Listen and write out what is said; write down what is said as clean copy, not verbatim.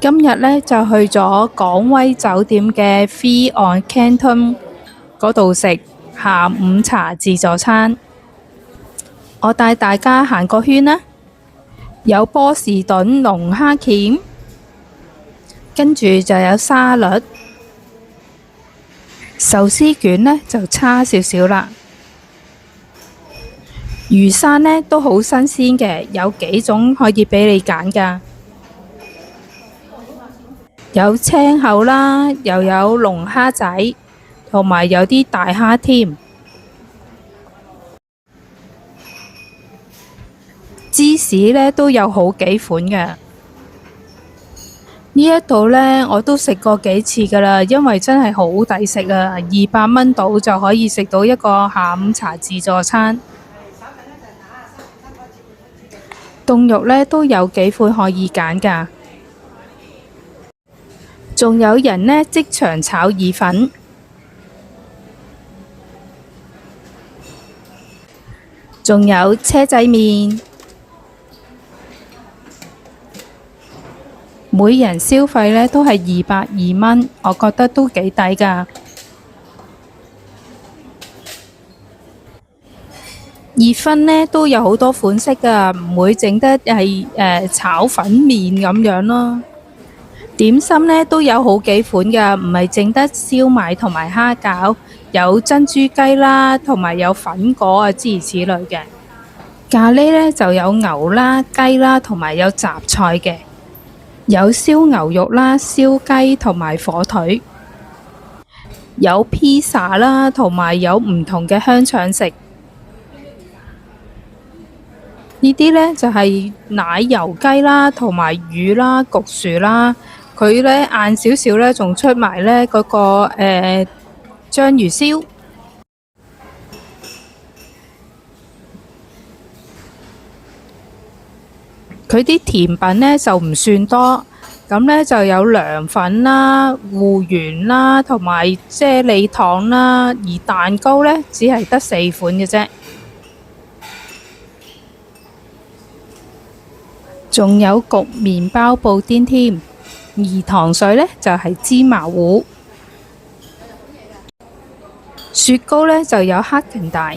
今日呢，就去咗港威酒店嘅 Three on Canton 嗰度食下午茶自助餐。我帶大家行個圈啦，有波士頓龍蝦鉗，跟住就有沙律，壽司卷呢就差少少啦。魚生呢都好新鮮嘅，有幾種可以俾你揀㗎。有青口啦，又有龍蝦仔，同埋有啲大蝦添。芝士呢都有好幾款嘅。呢一度呢，我都食過幾次㗎啦，因為真係好抵食啊！200蚊到就可以食到一個下午茶自助餐。凍肉呢都有幾款可以揀㗎。仲有人呢即場炒意粉，仲有車仔麵，每人消費呢都係220蚊，我覺得都幾抵㗎。意粉呢都有好多款式㗎，唔會整得係炒粉麵咁樣咯。點心呢都有好幾款㗎，唔係淨得燒賣同埋蝦餃，有珍珠雞啦，同埋有粉果啊，諸如此類嘅。咖喱呢就有牛啦、雞啦，同埋有雜菜嘅，有燒牛肉啦、燒雞同埋火腿，有披薩啦，同埋有唔同嘅香腸食。呢啲呢就係奶油雞啦，同埋魚啦、焗薯啦。佢呢晏少少呢，仲出埋呢嗰個章魚燒。佢啲甜品呢就唔算多，咁呢就有涼粉啦、芋圓啦，同埋啫喱糖啦，而蛋糕呢只係得4款嘅啫。仲有焗麵包布甸添，而糖水呢就係芝麻糊，雪糕呢就有黑權大。